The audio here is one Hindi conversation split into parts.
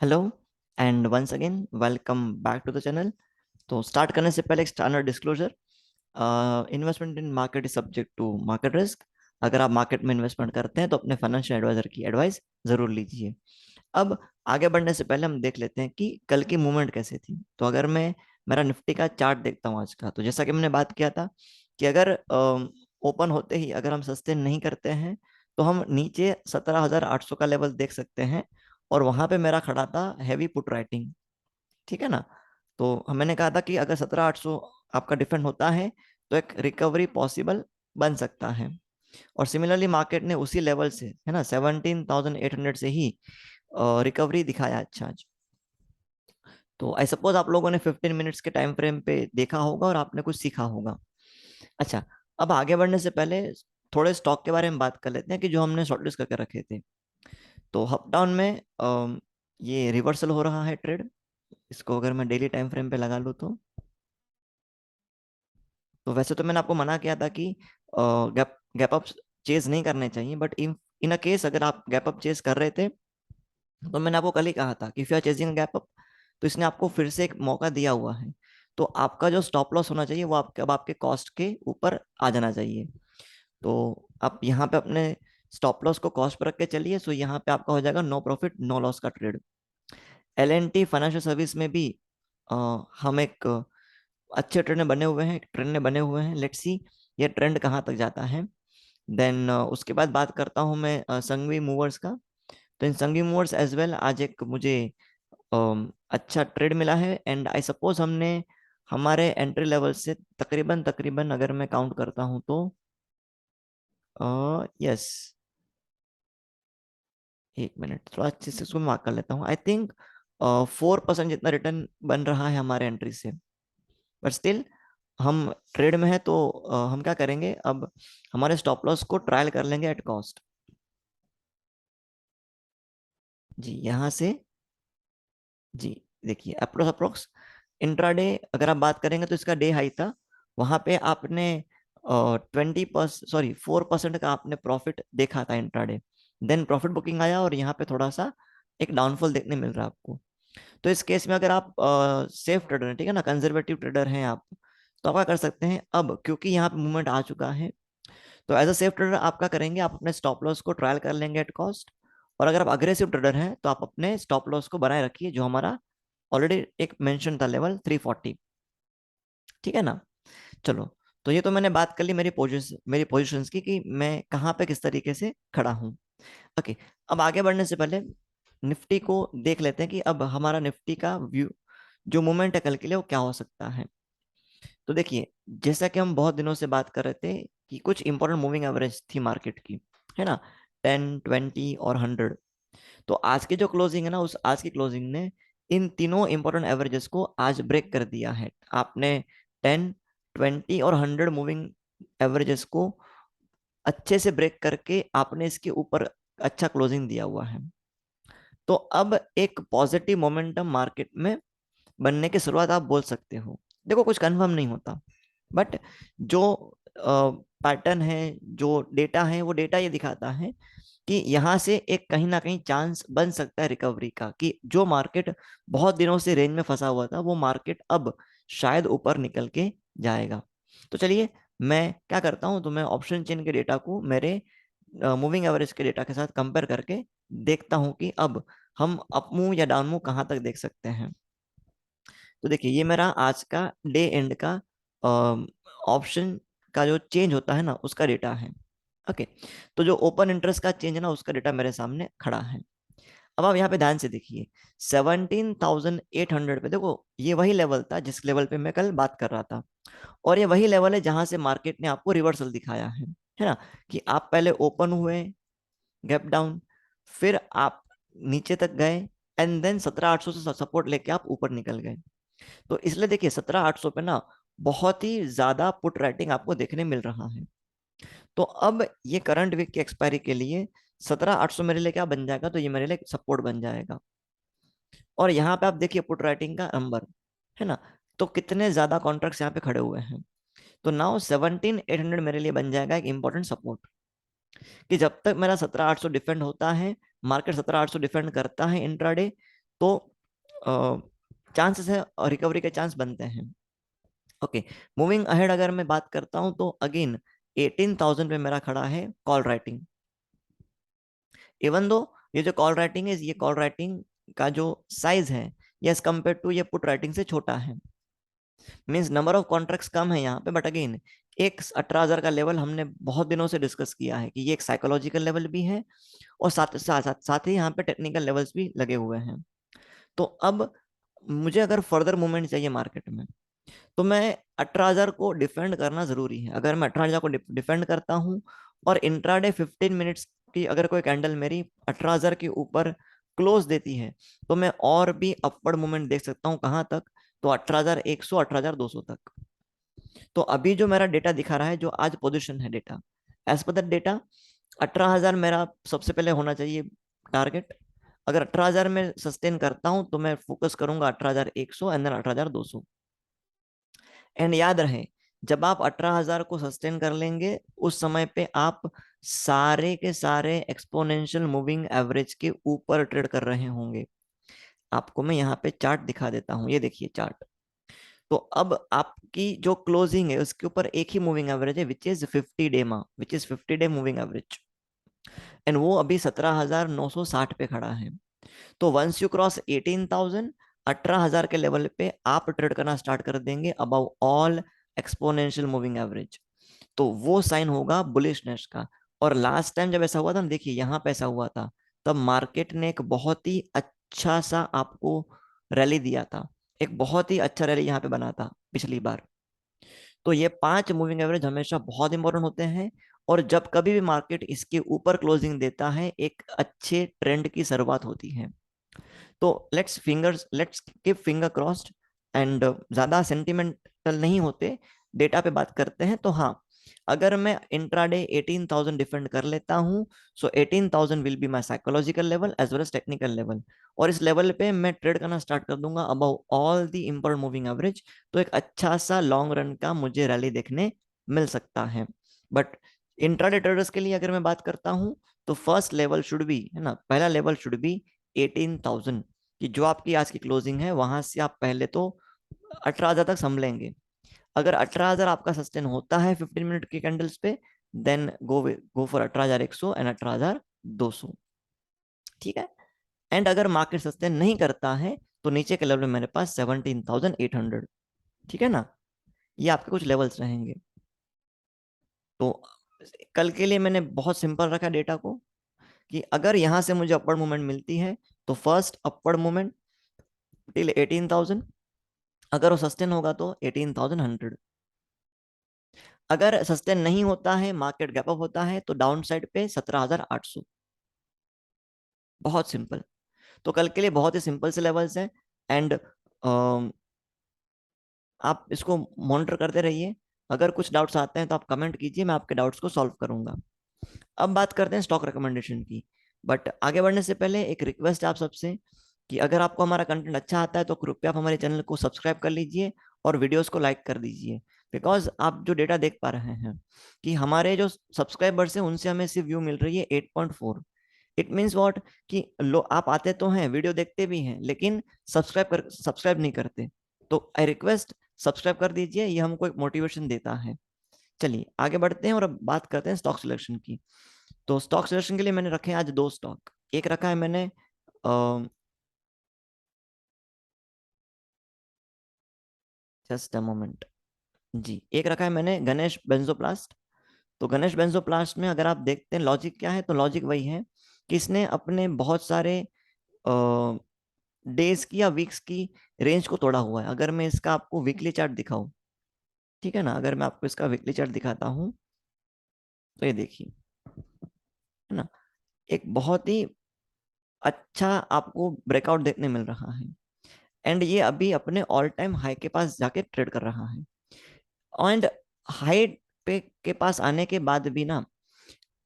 Hello and once again welcome back to the channel. तो स्टार्ट करने से पहले एक standard disclosure. Investment in market is subject to market risk. अगर आप मार्केट में इन्वेस्टमेंट करते हैं तो अपने फाइनेंशियल एडवाइजर की एडवाइस जरूर लीजिए। अब आगे बढ़ने से पहले हम देख लेते हैं कि कल की मूवमेंट कैसे थी। तो अगर मैं मेरा निफ्टी का चार्ट देखता हूँ आज का, तो जैसा कि मैंने बात किया था कि अगर ओपन होते ही अगर हम सस्टेन नहीं करते हैं तो हम नीचे 17,800 का लेवल देख सकते हैं। और वहां पे मेरा खड़ा था हैवी पुट राइटिंग। ठीक है ना। तो मैंने कहा था कि अगर 17,800 आपका डिफेंड होता है तो एक रिकवरी पॉसिबल बन सकता है। और सिमिलरली मार्केट ने उसी लेवल से, है ना, 17,800 से ही रिकवरी दिखाया अच्छा आज। तो आई सपोज आप लोगों ने 15 मिनट्स के टाइम फ्रेम पे देखा होगा और आपने कुछ सीखा होगा। अच्छा, अब आगे बढ़ने से पहले थोड़े स्टॉक के बारे में बात कर लेते हैं कि जो हमने शॉर्टलिस्ट करके रखे थे। तो अप डाउन में ये रिवर्सल हो रहा है ट्रेड। इसको अगर मैं डेली टाइम फ्रेम पे लगा लूँ तो वैसे तो मैंने आपको मना किया था कि गैप गैप अप चेज नहीं करने चाहिए, but in in a case अगर आप गैप अप चेज कर रहे थे तो मैंने आपको कल ही कहा था कि if you are chasing gap up तो इसने आपको फिर से एक मौका दिया हुआ है। तो आपका जो स्टॉप लॉस होना चाहिए वो आपके अब आपके कॉस्ट के ऊपर आ जाना चाहिए। तो आप यहाँ पे अपने स्टॉप लॉस को कॉस्ट पर रख के चलिए। सो यहाँ पे आपका हो जाएगा नो प्रॉफिट नो लॉस का ट्रेड। L&T फाइनेंशियल सर्विस में भी अ, हम एक अच्छे ट्रेंड में बने हुए हैं। लेट्स सी ये ट्रेंड कहाँ तक जाता है। देन उसके बाद बात करता हूँ मैं संघवी मूवर्स का। तो इन संघवी मूवर्स एज वेल आज एक मुझे अच्छा ट्रेड मिला है। एंड आई सपोज हमने हमारे एंट्री लेवल से तकरीबन तकरीबन अगर मैं काउंट करता हूँ तो यस, एक मिनट थोड़ा अच्छे से इसको मार्क कर लेता हूँ। आई थिंक 4% जितना रिटर्न बन रहा है हमारे एंट्री से। बट स्टिल हम ट्रेड में है तो हम क्या करेंगे अब, हमारे स्टॉप लॉस को ट्रायल कर लेंगे एट कॉस्ट। जी यहाँ से, जी देखिए अप्रोक्स अप्रोक्स इंट्राडे अगर आप बात करेंगे तो इसका डे हाई था। वहां पे आपने 20% सॉरी 4% का आपने प्रॉफिट देखा था इंट्राडे। देन प्रॉफिट बुकिंग आया और यहाँ पे थोड़ा सा एक डाउनफॉल देखने मिल रहा है आपको। तो इस केस में अगर आप सेफ ट्रेडर हैं, ठीक है ना, कंजर्वेटिव ट्रेडर हैं आप, तो आप क्या कर सकते हैं अब, क्योंकि यहाँ पे मूवमेंट आ चुका है। तो एज अ सेफ ट्रेडर आप क्या करेंगे, आप अपने स्टॉप लॉस को ट्रायल कर लेंगे एट कॉस्ट। और अगर आप अग्रेसिव ट्रेडर हैं तो आप अपने स्टॉप लॉस को बनाए रखिए जो हमारा ऑलरेडी एक मेंशन था, लेवल 340। ठीक है ना। चलो, तो ये तो मैंने बात कर ली मेरी पोजीशंस की कि मैं कहाँ पे किस तरीके से खड़ा हूँ। ओके, अब आगे बढ़ने से पहले निफ्टी को देख लेते हैं कि अब हमारा निफ्टी का व्यू, जो मूवमेंट है कल के लिए, वो क्या हो सकता है। तो देखिए, जैसा कि हम बहुत दिनों से बात कर रहे थे कि कुछ इंपॉर्टेंट मूविंग एवरेज थी मार्केट की, है ना, 10, 20 और 100। तो आज की जो क्लोजिंग है ना, उस आज की क्लोजिंग ने इन तीनों इंपॉर्टेंट एवरेजेस को आज ब्रेक कर दिया है। आपने 10, 20 और 100 मूविंग एवरेजेस को अच्छे से ब्रेक करके आपने इसके ऊपर अच्छा क्लोजिंग दिया हुआ है। तो अब एक पॉजिटिव मोमेंटम मार्केट में बनने की शुरुआत आप बोल सकते हो। देखो कुछ कंफर्म नहीं होता, बट जो पैटर्न है, जो डेटा है, वो डेटा ये दिखाता है कि यहाँ से एक कहीं ना कहीं चांस बन सकता है रिकवरी का, कि जो मार्केट बहुत दिनों से रेंज में फंसा हुआ था वो मार्केट अब शायद ऊपर निकल के जाएगा। तो चलिए मैं क्या करता हूँ, तो मैं ऑप्शन चेन के डेटा को मेरे मूविंग एवरेज के डेटा के साथ कंपेयर करके देखता हूँ कि अब हम अप मूव या डाउन मूव कहाँ तक देख सकते हैं। तो देखिए ये मेरा आज का डे एंड का ऑप्शन का जो चेंज होता है ना उसका डेटा है। ओके, तो जो ओपन इंटरेस्ट का चेंज है ना उसका डेटा मेरे सामने खड़ा है। अब आप यहाँ पे ध्यान से देखिए, 17,800 पे देखो, ये वही लेवल था जिस लेवल पे मैं कल बात कर रहा था। और ये वही लेवल है जहां से मार्केट ने आपको रिवर्सल दिखाया है ना, कि आप पहले ओपन हुए, गैप डाउन, फिर आप नीचे तक गए, एंड देन 17,800 से सपोर्ट लेके आप ऊपर निकल गए। तो इसलिए देखिए 17,800 पे ना बहुत ही ज्यादा पुट राइटिंग आपको देखने मिल रहा है। तो अब ये करंट वीक की एक्सपायरी के लिए 17,800 मेरे लिए क्या बन जाएगा, तो ये मेरे लिए सपोर्ट बन जाएगा। और यहाँ पे आप देखिए पुट राइटिंग का नंबर, है ना, तो कितने ज्यादा कॉन्ट्रैक्ट्स यहाँ पे खड़े हुए हैं। तो नाउ 17,800 मेरे लिए बन जाएगा एक इंपॉर्टेंट सपोर्ट, कि जब तक मेरा 17,800 डिफेंड होता है, मार्केट 17,800 डिफेंड करता है इंट्राडे, तो चांसेस है रिकवरी के चांस बनते हैं। ओके, मूविंग अहेड अगर मैं बात करता हूं तो अगेन 18,000 पे मेरा खड़ा है कॉल राइटिंग। इवन दो ये जो कॉल राइटिंग है, ये कॉल राइटिंग का जो साइज है एज कम्पेयर टू ये पुट राइटिंग से छोटा है, मीन्स नंबर ऑफ कॉन्ट्रैक्ट्स कम है यहाँ पे। बट अगेन एक 18,000 का लेवल हमने बहुत दिनों से डिस्कस किया है कि ये एक साइकोलॉजिकल लेवल भी है, और साथ साथ साथ, साथ ही यहाँ पे टेक्निकल लेवल्स भी लगे हुए हैं। तो अब मुझे अगर फर्दर मूवमेंट चाहिए मार्केट में, तो मैं 18,000 को डिफेंड करना जरूरी है। अगर मैं 18,000 को डिफेंड करता हूँ और इंट्राडे 15 मिनट्स की अगर कोई कैंडल मेरी 18,000 के ऊपर क्लोज देती है, तो मैं और भी अपवर्ड मूवमेंट देख सकता हूँ। कहाँ तक? तो 18,100 18,200 तक। तो अभी जो मेरा डेटा दिखा रहा है, जो आज पोजीशन है data, as per that data 18,000 मेरा सबसे पहले होना चाहिए टारगेट। अगर 18,000 में सस्टेन करता हूं तो मैं फोकस करूंगा 18,100 एंड देन 18,200। एंड याद रहे, जब आप 18,000 को सस्टेन कर लेंगे, उस समय पे आप सारे के सारे एक्सपोनेंशियल मूविंग एवरेज के ऊपर ट्रेड कर रहे होंगे। आपको मैं यहाँ पे चार्ट दिखा देता हूँ, ये देखिए चार्ट। तो अब आपकी जो क्लोजिंग है उसके ऊपर एक ही मूविंग एवरेज है, which is 50 day moving average, and वो अभी 17,960 पे खड़ा है। तो वंस यू क्रॉस 18,000, 18,000 के लेवल पे आप ट्रेड करना स्टार्ट कर देंगे above all exponential moving average, तो वो साइन होगा बुलिशनेस का। और लास्ट टाइम जब ऐसा हुआ था ना, देखिए यहाँ पे ऐसा हुआ था, तब मार्केट ने एक बहुत ही अच्छा सा आपको रैली दिया था, एक बहुत ही अच्छा रैली यहाँ पे बना था पिछली बार। तो ये 5 मूविंग एवरेज हमेशा बहुत इंपॉर्टेंट होते हैं, और जब कभी भी मार्केट इसके ऊपर क्लोजिंग देता है, एक अच्छे ट्रेंड की शुरुआत होती है। तो let's keep finger crossed, and ज्यादा सेंटिमेंटल नहीं होते, डेटा पे बात करते हैं। तो हाँ, अगर मैं इंट्राडे 18,000 डिफेंड कर लेता हूं, so 18,000 will be my psychological level as well as technical level, और इस लेवल पे मैं ट्रेड करना स्टार्ट कर दूंगा above all the important moving average. तो एक अच्छा सा लॉन्ग रन का मुझे रैली देखने मिल सकता है। बट इंट्राडे ट्रेडर्स के लिए अगर मैं बात करता हूं, तो फर्स्ट लेवल शुड बी, है ना, पहला लेवल शुड बी 18,000, कि जो आपकी आज की क्लोजिंग है वहां से आप पहले तो 18,000 तक संभलेंगे। अगर 18,000 आपका सस्टेन होता है 15 मिनट के कैंडल्स पे, देन गो फॉर 18,100 एंड 18,200। ठीक है। एंड अगर मार्केट सस्टेन नहीं करता है, तो नीचे के लेवल में मेरे पास 17,800। ठीक है ना, ये आपके कुछ लेवल्स रहेंगे। तो कल के लिए मैंने बहुत सिंपल रखा डेटा को, कि अगर यहां से मुझे अपवर्ड मूवमेंट मिलती है, तो फर्स्ट अपवर्ड मूवमेंट टिल 18,000, अगर वो सस्टेन होगा तो 18,100। अगर सस्टेन नहीं होता है, मार्केट गैप अप होता है, तो डाउन साइड पे 17,800। बहुत सिंपल। तो कल के लिए बहुत ही सिंपल से लेवल्स हैं, एंड आप इसको मॉनिटर करते रहिए। अगर कुछ डाउट्स आते हैं तो आप कमेंट कीजिए, मैं आपके डाउट्स को सॉल्व करूंगा। अब बात करते हैं स्टॉक रिकमेंडेशन की। बट आगे बढ़ने से पहले एक रिक्वेस्ट है आप सबसे, कि अगर आपको हमारा कंटेंट अच्छा आता है तो कृपया आप हमारे चैनल को सब्सक्राइब कर लीजिए और वीडियोस को लाइक कर दीजिए। बिकॉज आप जो डेटा देख पा रहे हैं कि हमारे जो सब्सक्राइबर्स हैं उनसे हमें सिर्फ व्यू मिल रही है 8.4। इट मीन्स वॉट, कि लो आप आते तो हैं, वीडियो देखते भी हैं, लेकिन सब्सक्राइब नहीं करते। तो आई रिक्वेस्ट, सब्सक्राइब कर दीजिए, ये हमको एक मोटिवेशन देता है। चलिए आगे बढ़ते हैं और अब बात करते हैं स्टॉक सिलेक्शन की। तो स्टॉक सिलेक्शन के लिए मैंने रखे हैं आज 2 स्टॉक। एक रखा है मैंने जस्ट अ मोमेंट, जी, एक रखा है मैंने गणेश बेंजोप्लास्ट। तो गणेश बेंजोप्लास्ट में अगर आप देखते हैं लॉजिक क्या है, तो लॉजिक वही है कि इसने अपने बहुत सारे डेज की या वीक्स की रेंज को तोड़ा हुआ है। अगर मैं इसका आपको वीकली चार्ट दिखाऊं, ठीक है ना, अगर मैं आपको इसका वीकली चार्ट दिखाता हूं, तो ये देखिए, है ना, एक बहुत ही अच्छा आपको ब्रेकआउट देखने मिल रहा है। एंड ये अभी अपने ऑल टाइम हाई के पास जाके ट्रेड कर रहा है। एंड हाई पे के पास आने के बाद भी ना,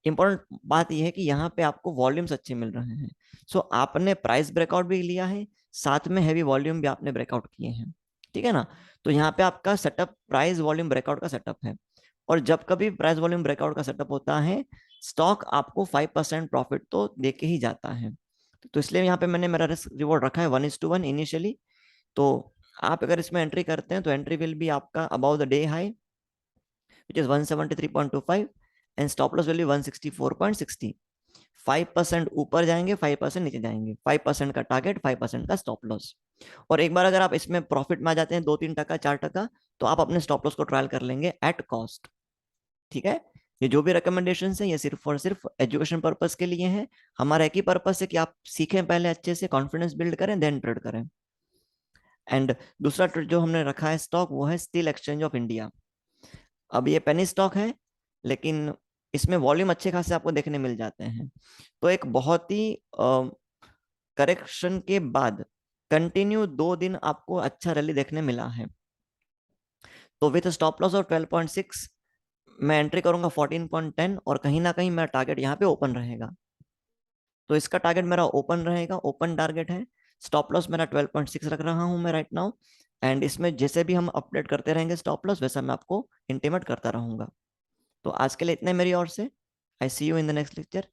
इंपॉर्टेंट बात यह है कि यहाँ पे आपको वॉल्यूम्स अच्छे मिल रहे हैं। सो आपने प्राइस ब्रेकआउट भी लिया है, साथ में हैवी वॉल्यूम भी आपने ब्रेकआउट किए हैं। ठीक है ना, तो यहाँ पे आपका सेटअप प्राइस वॉल्यूम ब्रेकआउट का सेटअप है। और जब कभी प्राइस वॉल्यूम ब्रेकआउट का सेटअप होता है, स्टॉक आपको 5% प्रॉफिट तो दे के ही जाता है। तो इसलिए यहाँ पे मैंने मेरा रिस्क रिवॉर्ड रखा है 1:1 इनिशियली। तो आप अगर इसमें एंट्री करते हैं तो एंट्री विल बी आपका about the day high which is 173.25 and stop loss will be 164.60। 5% ऊपर जाएंगे, 5% नीचे जाएंगे, 5% का टारगेट, 5% का स्टॉप लॉस। और एक बार अगर आप इसमें प्रॉफिट में आ जाते हैं 2-3%, 4%, तो आप अपने स्टॉप लॉस को ट्रायल कर लेंगे एट कॉस्ट। ठीक है। ये जो भी रिकमेंडेशन है ये सिर्फ और सिर्फ एजुकेशन पर्पस के लिए है। हमारा एक ही पर्पस है कि आप सीखें पहले अच्छे से, कॉन्फिडेंस बिल्ड करें, देन ट्रेड करें। एंड दूसरा जो हमने रखा है स्टॉक वो है स्टील एक्सचेंज ऑफ इंडिया। अब ये पेनी स्टॉक है, लेकिन इसमें वॉल्यूम अच्छे खासे आपको देखने मिल जाते हैं। तो एक बहुत ही करेक्शन के बाद कंटिन्यू 2 दिन आपको अच्छा रैली देखने मिला है। तो विथ स्टॉप लॉस ऑफ 12.6 मैं एंट्री करूंगा 14.10, और कहीं ना कहीं मेरा टारगेट यहाँ पे ओपन रहेगा। तो इसका टारगेट मेरा ओपन रहेगा, ओपन टारगेट है। स्टॉप लॉस मेरा 12.6 रख रहा हूँ मैं राइट नाउ। एंड इसमें जैसे भी हम अपडेट करते रहेंगे स्टॉप लॉस, वैसा मैं आपको इंटीमेट करता रहूंगा। तो आज के लिए इतने मेरी ओर से। I see you in the next lecture.